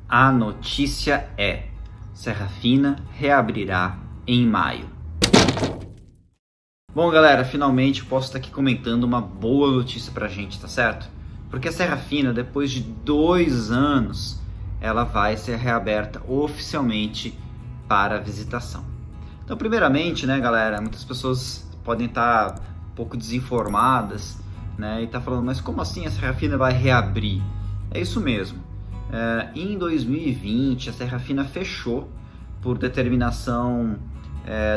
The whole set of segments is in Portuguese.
A notícia é: Serra Fina reabrirá em maio. Bom, galera, finalmente posso estar aqui comentando uma boa notícia pra gente, tá certo? Porque a Serra Fina, depois de 2 anos, ela vai ser reaberta oficialmente para visitação. Então, primeiramente, né, galera, muitas pessoas podem estar um pouco desinformadas, né, e tá falando, mas como assim a Serra Fina vai reabrir? É isso mesmo. Em 2020, a Serra Fina fechou por determinação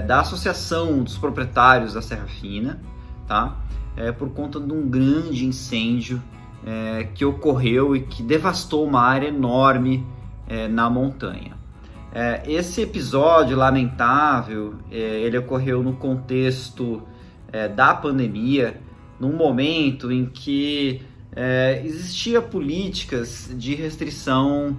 da Associação dos Proprietários da Serra Fina, tá? Por conta de um grande incêndio que ocorreu e que devastou uma área enorme na montanha. Esse episódio lamentável, ele ocorreu no contexto da pandemia, num momento em que existia políticas de restrição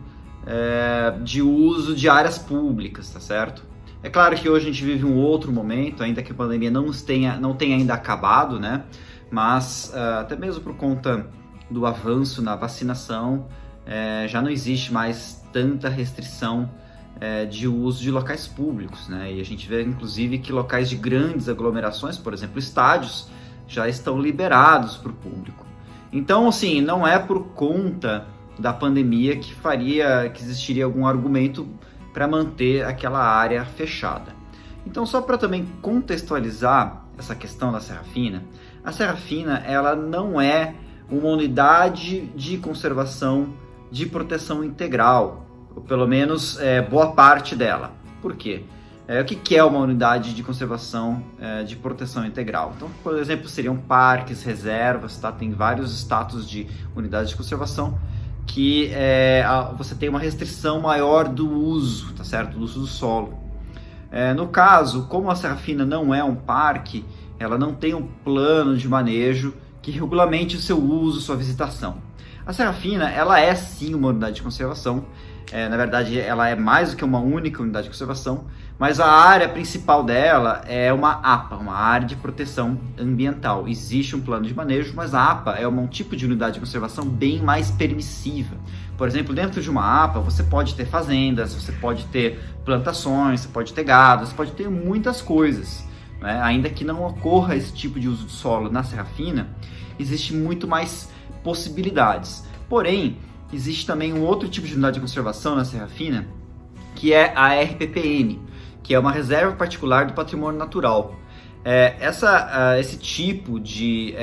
de uso de áreas públicas, tá certo? É claro que hoje a gente vive um outro momento, ainda que a pandemia não tenha ainda acabado, né? Mas até mesmo por conta do avanço na vacinação, já não existe mais tanta restrição de uso de locais públicos, né? E a gente vê inclusive que locais de grandes aglomerações, por exemplo, estádios, já estão liberados para o público. Então, assim, não é por conta da pandemia que existiria algum argumento para manter aquela área fechada. Então, só para também contextualizar essa questão da Serra Fina, a Serra Fina, ela não é uma unidade de conservação de proteção integral, ou pelo menos boa parte dela. Por quê? O que é uma unidade de conservação de proteção integral? Então, por exemplo, seriam parques, reservas, tá? Tem vários status de unidade de conservação que você tem uma restrição maior do uso, tá certo? Do uso do solo. No caso, como a Serra Fina não é um parque, ela não tem um plano de manejo que regulamente o seu uso, sua visitação. A Serra Fina, ela é sim uma unidade de conservação. Na verdade, ela é mais do que uma única unidade de conservação, mas a área principal dela é uma APA, uma área de proteção ambiental. Existe um plano de manejo, mas a APA é um tipo de unidade de conservação bem mais permissiva. Por exemplo, dentro de uma APA, você pode ter fazendas, você pode ter plantações, você pode ter gado, você pode ter muitas coisas, né? Ainda que não ocorra esse tipo de uso de solo na Serra Fina, existe muito mais possibilidades. Porém, existe também um outro tipo de unidade de conservação na Serra Fina, que é a RPPN, que é uma reserva particular do patrimônio natural. Esse tipo de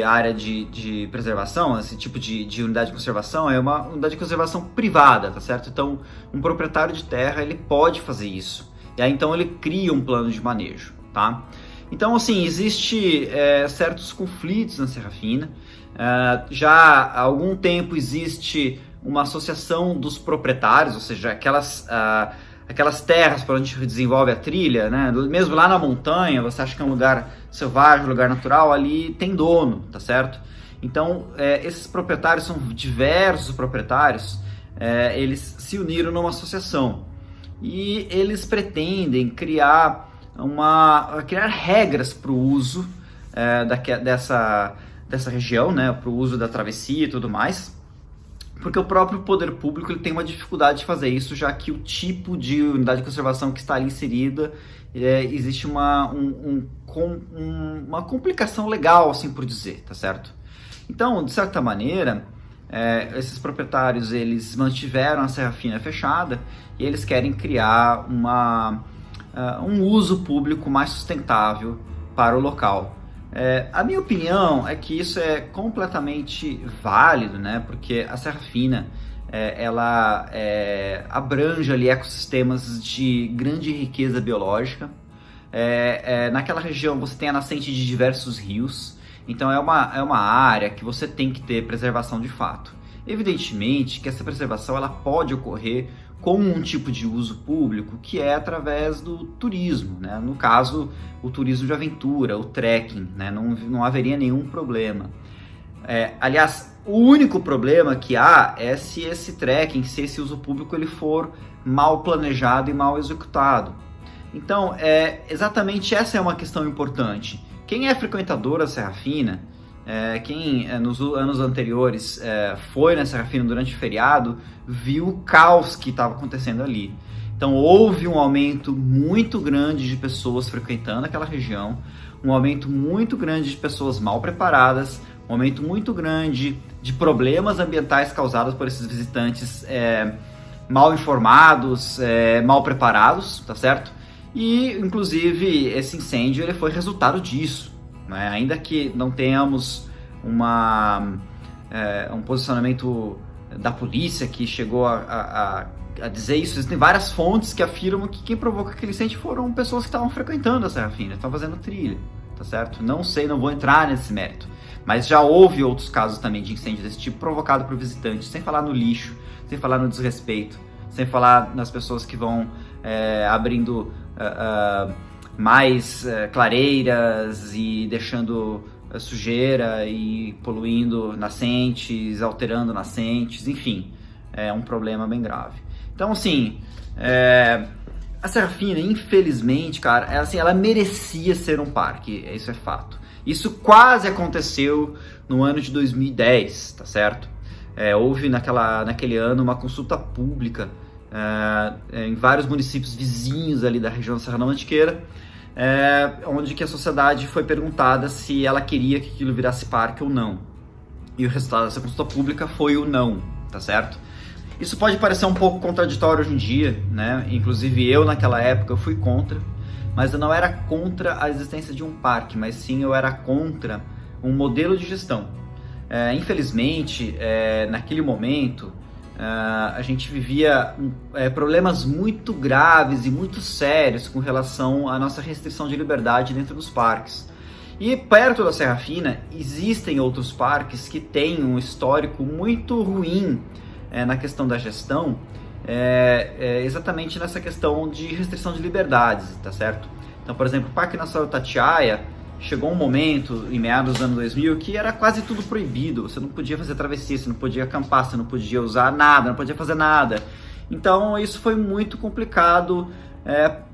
área de preservação, esse tipo de unidade de conservação é uma unidade de conservação privada, tá certo? Então, um proprietário de terra, ele pode fazer isso. E aí, então, ele cria um plano de manejo, tá? Então, assim, existe certos conflitos na Serra Fina. Já há algum tempo existe uma associação dos proprietários, ou seja, aquelas terras para onde a gente desenvolve a trilha, né? Mesmo lá na montanha, você acha que é um lugar selvagem, um lugar natural, ali tem dono, tá certo? Então, esses proprietários são diversos proprietários, eles se uniram numa associação e eles pretendem criar regras para o uso dessa região, né, para o uso da travessia e tudo mais, porque o próprio poder público ele tem uma dificuldade de fazer isso, já que o tipo de unidade de conservação que está ali inserida, existe uma complicação legal, assim por dizer, tá certo? Então, de certa maneira, esses proprietários, eles mantiveram a Serra Fina fechada e eles querem criar um uso público mais sustentável para o local. A minha opinião é que isso é completamente válido, né? Porque a Serra Fina ela abrange ali ecossistemas de grande riqueza biológica. Naquela região você tem a nascente de diversos rios, então é uma área que você tem que ter preservação de fato. Evidentemente que essa preservação ela pode ocorrer com um tipo de uso público que é através do turismo, né? No caso, o turismo de aventura, o trekking, né? Não haveria nenhum problema. Aliás, o único problema que há é se esse trekking, se esse uso público ele for mal planejado e mal executado. Então, exatamente essa é uma questão importante. Quem é frequentador da Serra Fina Quem nos anos anteriores foi na Serra Fina durante o feriado, viu o caos que estava acontecendo ali. Então houve um aumento muito grande de pessoas frequentando aquela região, um aumento muito grande de pessoas mal preparadas, um aumento muito grande de problemas ambientais causados por esses visitantes mal informados, mal preparados, tá certo? E, inclusive, esse incêndio ele foi resultado disso, né? Ainda que não tenhamos um posicionamento da polícia que chegou a dizer isso, existem várias fontes que afirmam que quem provocou aquele incêndio foram pessoas que estavam frequentando a Serra Fina, estavam fazendo trilha, tá certo? Não sei, não vou entrar nesse mérito, mas já houve outros casos também de incêndio desse tipo provocado por visitantes, sem falar no lixo, sem falar no desrespeito, sem falar nas pessoas que vão abrindo mais clareiras e deixando sujeira e poluindo nascentes, alterando nascentes, enfim, é um problema bem grave. Então, assim, a Serra Fina, infelizmente, cara, ela merecia ser um parque, isso é fato. Isso quase aconteceu no ano de 2010, tá certo? Houve naquele ano uma consulta pública em vários municípios vizinhos ali da região da Serra da Mantiqueira, onde que a sociedade foi perguntada se ela queria que aquilo virasse parque ou não. E o resultado dessa consulta pública foi o não, tá certo? Isso pode parecer um pouco contraditório hoje em dia, né? Inclusive eu naquela época eu fui contra, mas eu não era contra a existência de um parque, mas sim eu era contra um modelo de gestão. Infelizmente, naquele momento, a gente vivia problemas muito graves e muito sérios com relação à nossa restrição de liberdade dentro dos parques. E perto da Serra Fina existem outros parques que têm um histórico muito ruim na questão da gestão, exatamente nessa questão de restrição de liberdades, tá certo? Então, por exemplo, o Parque Nacional Itatiaia chegou um momento, em meados dos anos 2000, que era quase tudo proibido. Você não podia fazer travessia, você não podia acampar, você não podia usar nada, não podia fazer nada. Então, isso foi muito complicado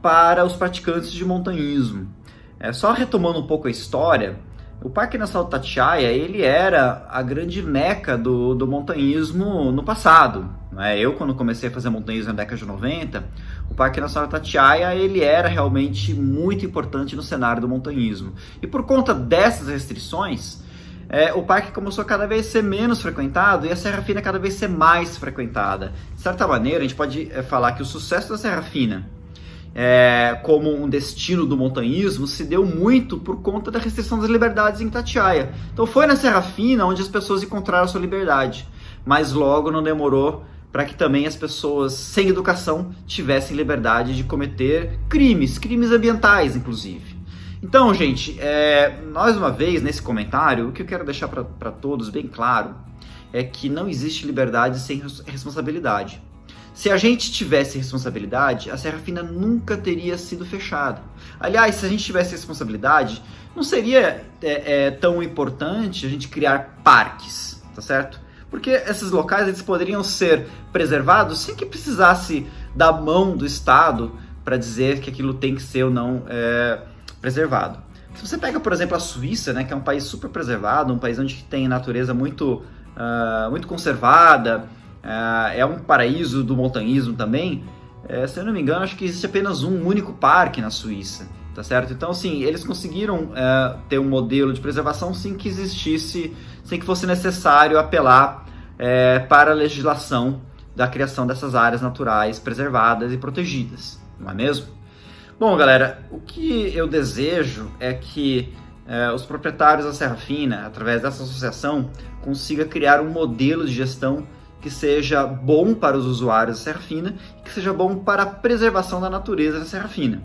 para os praticantes de montanhismo. Só retomando um pouco a história, o Parque Nacional Itatiaia, ele era a grande meca do montanhismo no passado. Eu, quando comecei a fazer montanhismo na década de 90, o Parque Nacional Itatiaia, ele era realmente muito importante no cenário do montanhismo. E por conta dessas restrições, o parque começou a cada vez ser menos frequentado e a Serra Fina cada vez ser mais frequentada. De certa maneira, a gente pode falar que o sucesso da Serra Fina como um destino do montanhismo se deu muito por conta da restrição das liberdades em Itatiaia. Então foi na Serra Fina onde as pessoas encontraram a sua liberdade, mas logo não demorou para que também as pessoas sem educação tivessem liberdade de cometer crimes ambientais, inclusive. Então, gente, mais uma vez nesse comentário, o que eu quero deixar para todos bem claro é que não existe liberdade sem responsabilidade. Se a gente tivesse responsabilidade, a Serra Fina nunca teria sido fechada. Aliás, se a gente tivesse responsabilidade, não seria tão importante a gente criar parques, tá certo? Porque esses locais eles poderiam ser preservados sem que precisasse da mão do Estado para dizer que aquilo tem que ser ou não preservado. Se você pega, por exemplo, a Suíça, né, que é um país super preservado, um país onde tem natureza muito conservada, é um paraíso do montanhismo também, se eu não me engano, acho que existe apenas um único parque na Suíça, tá certo? Então, assim, eles conseguiram ter um modelo de preservação sem que fosse necessário apelar para a legislação da criação dessas áreas naturais preservadas e protegidas, não é mesmo? Bom, galera, o que eu desejo é que os proprietários da Serra Fina, através dessa associação, consigam criar um modelo de gestão que seja bom para os usuários da Serra Fina e que seja bom para a preservação da natureza da Serra Fina.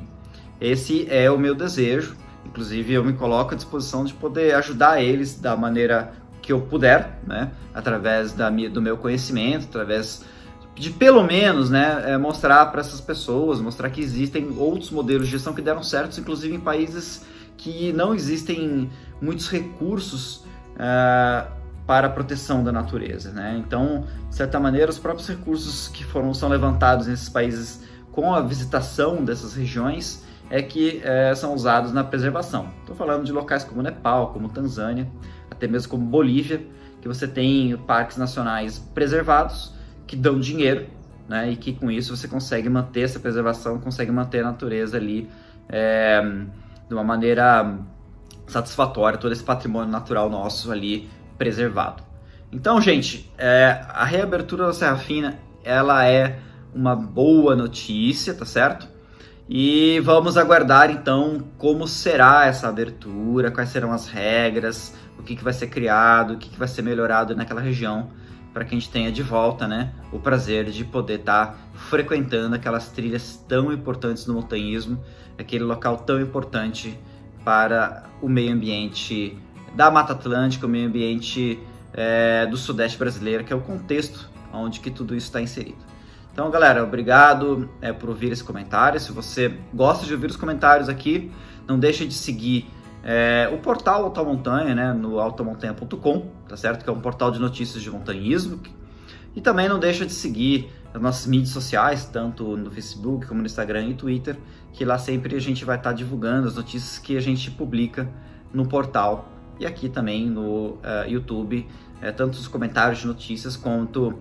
Esse é o meu desejo, inclusive eu me coloco à disposição de poder ajudar eles da maneira que eu puder, né? Através do meu conhecimento, através de pelo menos mostrar para essas pessoas, mostrar que existem outros modelos de gestão que deram certo, inclusive em países que não existem muitos recursos para a proteção da natureza, né? Então, de certa maneira, os próprios recursos que são levantados nesses países com a visitação dessas regiões que são usados na preservação. Estou falando de locais como Nepal, como Tanzânia, até mesmo como Bolívia, que você tem parques nacionais preservados, que dão dinheiro, né, e que com isso você consegue manter essa preservação, consegue manter a natureza ali de uma maneira satisfatória, todo esse patrimônio natural nosso ali preservado. Então, gente, a reabertura da Serra Fina, ela é uma boa notícia, tá certo? E vamos aguardar então como será essa abertura, quais serão as regras, o que vai ser criado, o que vai ser melhorado naquela região, para que a gente tenha de volta, né, o prazer de poder estar frequentando aquelas trilhas tão importantes do montanhismo, aquele local tão importante para o meio ambiente da Mata Atlântica, o meio ambiente do Sudeste brasileiro, que é o contexto onde que tudo isso está inserido. Então, galera, obrigado por ouvir esse comentário. Se você gosta de ouvir os comentários aqui, não deixe de seguir o portal Alta Montanha, né, no altamontanha.com, tá certo? Que é um portal de notícias de montanhismo. E também não deixa de seguir as nossas mídias sociais, tanto no Facebook como no Instagram e Twitter, que lá sempre a gente vai estar divulgando as notícias que a gente publica no portal e aqui também no YouTube, tanto os comentários de notícias quanto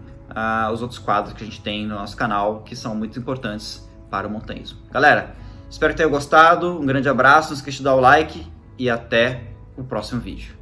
os outros quadros que a gente tem no nosso canal, que são muito importantes para o montanhismo. Galera, espero que tenham gostado, um grande abraço, não esqueça de dar o like e até o próximo vídeo.